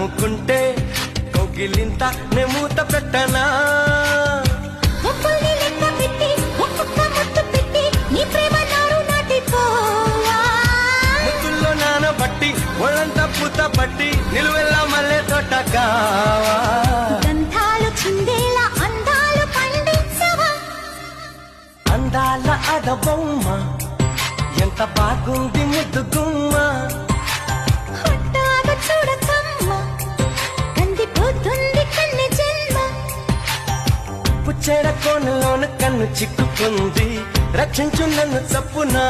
కమ్ముకుంటే కౌగిలింత నే మూత పెట్టనా ముద్దుల్లో నానబట్టి ఒళ్ళంతా పూత పట్టి నిలువెల్లా మల్లె తోట కావా అందాల అదబొమ్మ ఎంత బాగుంది ముద్దు గుమ్మ పుచ్చేడ కోనలోన కన్ను చిక్కుకుంది రక్షించు నన్ను చప్పునా